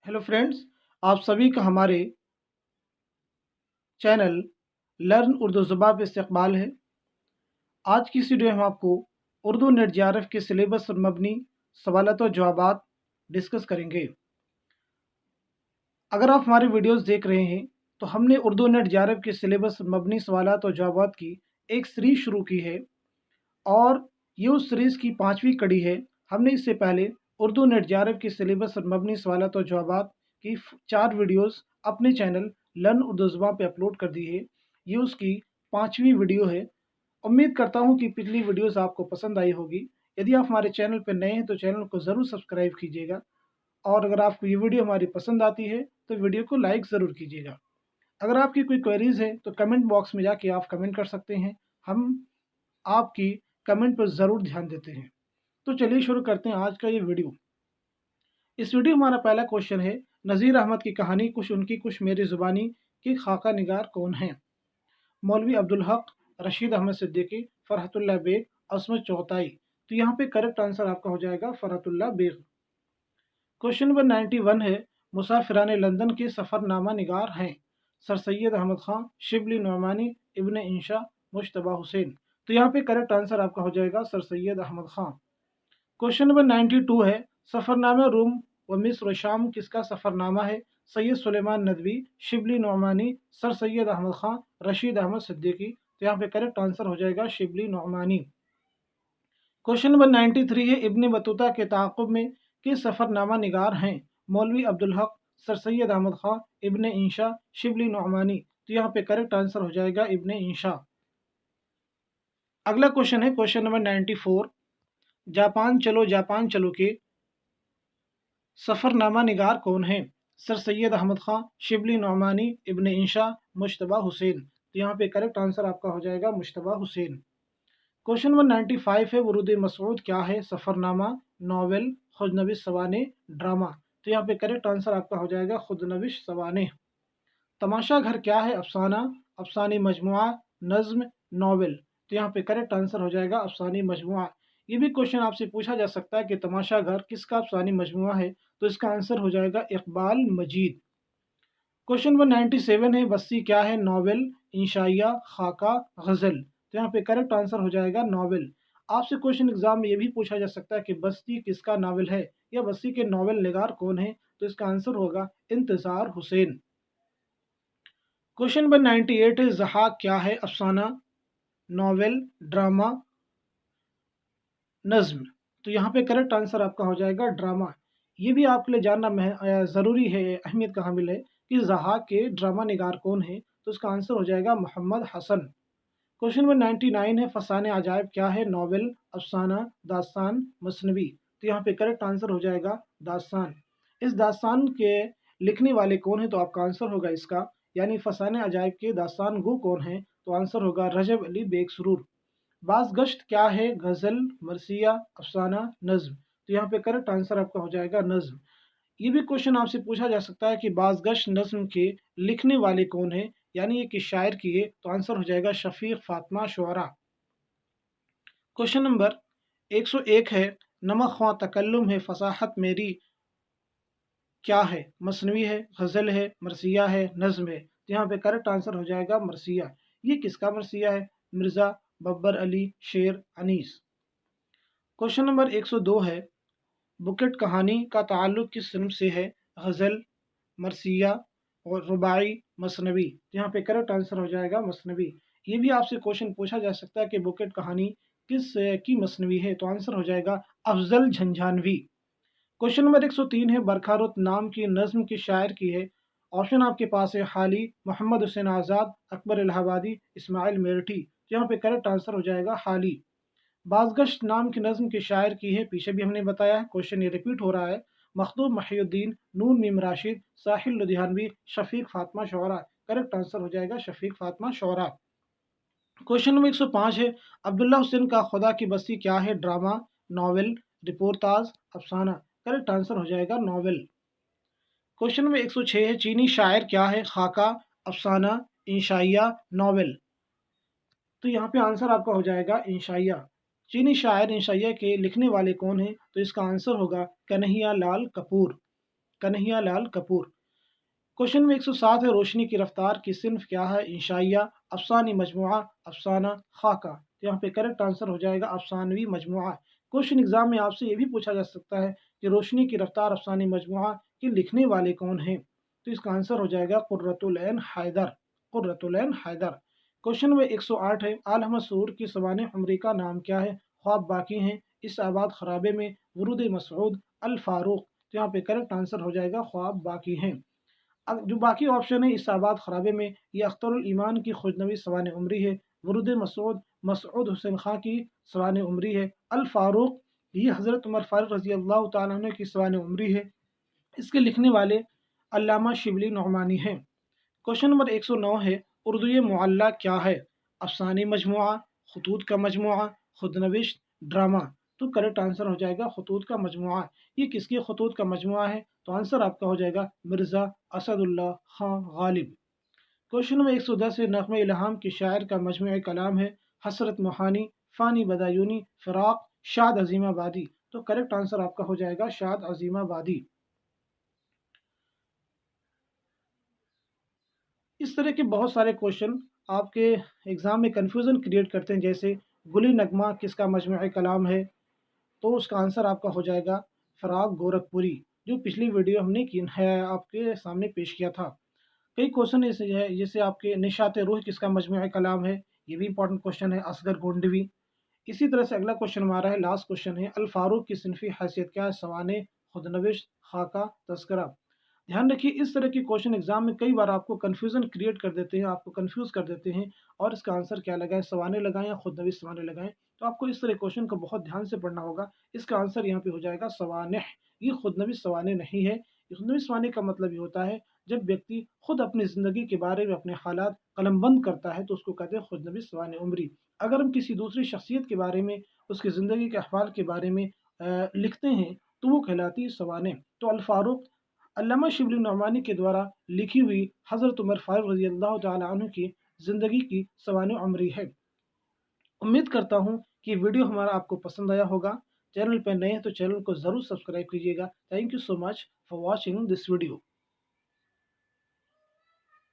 Hello friends, आप सभी का हमारे चैनल लर्न उर्दू ज़ुबान पे इस्तकबाल है। आज की इस वीडियो में हम आपको उर्दू नेट जेआरएफ के सिलेबस और मबनी सवालात और जवाबात डिस्कस करेंगे। अगर आप हमारे वीडियोस देख रहे हैं तो हमने उर्दू नेट जेआरएफ के सिलेबस और मबनी सवालात और जवाबात की एक सीरीज शुरू की है और ये उस सीरीज़ की 5वीं कड़ी है। हमने इससे पहले उर्दू नेट जेआरएफ के सिलेबस और मबनी सवालात और जवाबात की 4 वीडियोस अपने चैनल लर्न उर्दू ज़ुबान पे अपलोड कर दी है। ये उसकी 5वीं वीडियो है। उम्मीद करता हूँ कि पिछली वीडियोस आपको पसंद आई होगी। यदि आप हमारे चैनल पर नए हैं तो चैनल को ज़रूर सब्सक्राइब कीजिएगा और अगर आपको ये वीडियो हमारी पसंद आती है तो वीडियो को लाइक ज़रूर कीजिएगा। अगर आपकी कोई क्वेरीज है तो कमेंट बॉक्स में जाके आप कमेंट कर सकते हैं। हम आपकी कमेंट पर ज़रूर ध्यान देते हैं। तो चलिए शुरू करते हैं आज का ये वीडियो। इस वीडियो में हमारा पहला क्वेश्चन है, नज़ीर अहमद की कहानी कुछ उनकी कुछ मेरी ज़ुबानी की खाका निगार कौन है? मौलवी अब्दुल हक, रशीद अहमद सिद्दीकी, फरहतुल्लाह बेग, असमत चौथाई। तो यहाँ पे करेक्ट आंसर आपका हो जाएगा फरहतुल्लाह बेग। क्वेश्चन नंबर 91 है, मुसाफिरान लंदन के सफ़रनामा निगार हैं? सर सैयद अहमद खान, शिबली नौमानी, इब्न इंशा, मुश्तबा हुसैन। तो यहाँ पे करेक्ट आंसर आपका हो जाएगा sir Syed Ahmad Khan. Question number 92 है, सफ़रनामा रूम व मिस्र व शाम किसका सफ़रनामा है? सैयद सुलेमान नदवी, शिबली नौमानी, सर सैयद अहमद खान, रशीद अहमद सिद्दीकी। तो यहाँ पे करेक्ट आंसर हो जाएगा शिबली नौमानी। क्वेश्चन नंबर 93 है, इब्न बतूता के ताक़ुब में किस सफ़रनामा निगार हैं? मौलवी अब्दुल हक, सर सैयद अहमद खान, इब्न इंशा, शिबली नौमानी। तो यहाँ पे करेक्ट आंसर हो जाएगा इब्न इंशा। अगला क्वेश्चन है क्वेश्चन नंबर 94, जापान चलो के सफ़रनामा निगार कौन है? सर सैयद अहमद खान, शिबली नौमानी, इब्न इंशा, मुश्तबा हुसैन। तो यहाँ पे करेक्ट आंसर आपका हो जाएगा मुश्तबा हुसैन। क्वेश्चन नंबर 95 है, वरूद मसऊद क्या है? सफ़रनामा, नावल, खुदनविश सवाने, ड्रामा। तो यहाँ पे करेक्ट आंसर आपका हो जाएगा खुदनविश सवाने। तमाशा घर क्या है? अफसाना, अफसानी मजमुआ, नज़्म, नावल। तो यहाँ पे करेक्ट आंसर हो जाएगा अफसानी मजमुआ। ये भी क्वेश्चन आपसे पूछा जा सकता है कि तमाशा घर किसका अफसानी मजमुआ है? तो इसका आंसर हो जाएगा इकबाल मजीद। क्वेश्चन नंबर 97 है, बस्ती क्या है? नावल, इंशाइया, खाका, गज़ल। तो यहाँ पे करेक्ट आंसर हो जाएगा नावल। आपसे क्वेश्चन एग्जाम में ये भी पूछा जा सकता है कि बस्ती किसका नावल है या बस्ती के नावल निगार कौन है? तो इसका आंसर होगा इंतज़ार हुसैन। क्वेश्चन नंबर 98 है, ज़हाक क्या है? अफसाना, नावल, ड्रामा, नज़्म। तो यहाँ पे करेक्ट आंसर आपका हो जाएगा ड्रामा। ये भी आपके लिए जानना ज़रूरी है, अहमियत का हामिल है कि ज़हाक के ड्रामा निगार कौन है? तो इसका आंसर हो जाएगा मोहम्मद हसन। क्वेश्चन नंबर 99 है, फसाने अजायब क्या है? नावल, अफसाना, दास्तान, मसनवी। तो यहाँ पे करेक्ट आंसर हो जाएगा दास्तान। इस दास्तान के लिखने वाले कौन है? तो आपका आंसर होगा इसका, यानी फसाने अजायब के दास्तान गो कौन है? तो आंसर होगा रजब अली बेग सुरूर। बाज़गश्त क्या है? गज़ल, मरसिया, अफसाना, नज़्म। तो यहाँ पे करेक्ट आंसर आपका हो जाएगा नज़्म। ये भी क्वेश्चन आपसे पूछा जा सकता है कि बाज़गश्त नज़्म के लिखने वाले कौन है, यानी ये किस शायर की है? तो आंसर हो जाएगा शफीक फातिमा शुअरा। क्वेश्चन नंबर 101 है, नमक ख्वां तकल्लुम है फसाहत मेरी क्या है? मसनवी है, गज़ल है, मरसिया है, नज़्म है। तो यहाँ पे करेक्ट आंसर हो जाएगा मरसिया। ये किसका मरसिया है? मिर्ज़ा बब्बर अली शेर अनीस। क्वेश्चन नंबर 102 है, बुकेट कहानी का ताल्लुक किस सिन्फ से है? गज़ल, मरसिया और रुबाई, मसनवी। तो यहाँ पे करेक्ट आंसर हो जाएगा मसनवी। ये भी आपसे क्वेश्चन पूछा जा सकता है कि बुकेट कहानी किस की मसनवी है? तो आंसर हो जाएगा अफजल झंझानवी। क्वेश्चन नंबर 103 है, बरखारुत नाम की नज्म की शायर की है? ऑप्शन आपके पास है हाली, मोहम्मद हुसैन आज़ाद, अकबर इलाहाबादी, इस्माइल मेरठी। तो यहाँ पे करेक्ट आंसर हो जाएगा हाली। बाज़गश्त नाम की नज़्म की शायर की है? पीछे भी हमने बताया है, क्वेश्चन ये रिपीट हो रहा है। मखदूम महिउद्दीन, नून मीम राशिद, साहिल लुधियानवी, शफीक फातिमा शुअरा। करेक्ट आंसर हो जाएगा शफीक फातिमा शुअरा। क्वेश्चन नंबर 105 है, अब्दुल्ला हुसैन का खुदा की बस्ती क्या है? ड्रामा, नावल, रिपोर्टाज, अफसाना। करेक्ट आंसर हो जाएगा नावल। क्वेश्चन नंबर 106 है, चीनी शायर क्या है? खाका, अफसाना, इंशाइया, नावल। तो यहाँ पे आंसर आपका हो जाएगा इंशाइया। चीनी शायर इंशाइया के लिखने वाले कौन हैं? तो इसका आंसर होगा कन्हैया लाल कपूर। कन्हैया लाल कपूर। क्वेश्चन में 107 है, रोशनी की रफ्तार की सिन्फ क्या है? इंशाइया, अफसानी मजमुआ, अफसाना, खाका। तो यहाँ पे करेक्ट आंसर हो जाएगा अफसानवी मजमुआ। क्वेश्चन एग्जाम में आपसे ये भी पूछा जा सकता है कि रोशनी की रफ्तार अफसानी मजमुआ के लिखने वाले कौन हैं? तो इसका आंसर हो जाएगा कुर्रतुल ऐन हैदर। कुर्रतुल ऐन हैदर। क्वेश्चन में 108 है, आल मसूर की सवाने उमरी का नाम क्या है? ख्वाब बाकी हैं, इस आबाद खराबे में, वरूद मसऊद, अल फारूक। तो यहाँ पे करेक्ट आंसर हो जाएगा ख्वाब बाकी हैं। अब जो बाकी ऑप्शन है, इस आबाद खराबे में, ये अख्तरुल ईमान की खुशनवी सवान उमरी है, वरूद मसूद मसऊद हुसैन खां की सवान उमरी है, अल फारूक ये हज़रत उमर फारूक रजी अल्लाह तआला अन्हु की सवान उमरी है। इसके लिखने वाले अल्लामा शिबली नौमानी हैं। क्वेश्चन नंबर 109 है, उर्दू मुअल्ला क्या है? अफसानी मजमुआ, खतूत का मजमुआ, खुदनविश्त, ड्रामा। तो करेक्ट आंसर हो जाएगा खतूत का मजमुआ। ये किसके खतूत का मजमुआ है? तो आंसर आपका हो जाएगा मिर्ज़ा असदुल्ला खां गालिब। क्वेश्चन नंबर 110 है, नग़्मे इल्हाम के शायर का मजमू कलाम है, हसरत मोहानी, फ़ानी बदायूनी, फ़िराक, शाद अज़ीमाबादी। तो करेक्ट आंसर आपका हो जाएगा शाद अज़ीमाबादी। इस तरह के बहुत सारे क्वेश्चन आपके एग्ज़ाम में कन्फ्यूज़न क्रिएट करते हैं, जैसे गुली नगमा किसका मजमू कलाम है? तो उसका आंसर आपका हो जाएगा फ़राग गोरखपुरी, जो पिछली वीडियो हमने की है आपके सामने पेश किया था। कई क्वेश्चन ऐसे है, जैसे आपके निशात रूह किसका मजमू कलाम है? ये भी इंपॉर्टेंट क्वेश्चन है, असगर गोंडवी। इसी तरह से अगला क्वेश्चन हमारा है, लास्ट क्वेश्चन है, अल फारूक की सिनफी हैसियत क्या है? सवाने, खुदनविश, खाका, तस्करा। ध्यान रखिए, इस तरह के क्वेश्चन एग्जाम में कई बार आपको कंफ्यूजन क्रिएट कर देते हैं, आपको कंफ्यूज कर देते हैं, और इसका आंसर क्या लगाएं, सवाने लगाएं या खुदनविश सवाने लगाएं। तो आपको इस तरह क्वेश्चन को बहुत ध्यान से पढ़ना होगा। इसका आंसर यहाँ पे हो जाएगा सवाने। ये खुदनविश सवाने नहीं है। खुदनविश सवाने का मतलब ये होता है, जब व्यक्ति खुद अपनी ज़िंदगी के बारे में अपने हालात कलमबंद करता है, तो उसको कहते हैं खुदनविश सवाने उमरी। अगर हम किसी दूसरी शख्सियत के बारे में, उसकी ज़िंदगी के अहवाल के बारे में लिखते हैं, तो वो कहलाती है सवाने। तो अल फारूक अल्लामा शिबली नौमानी के द्वारा लिखी हुई हज़रत उमर फारूक रज़ी अल्लाह तआला अन्हु की ज़िंदगी की सवाने उमरी है। उम्मीद करता हूँ कि वीडियो हमारा आपको पसंद आया होगा। चैनल पर नए हैं तो चैनल को ज़रूर सब्सक्राइब कीजिएगा। Thank you so much for watching this video.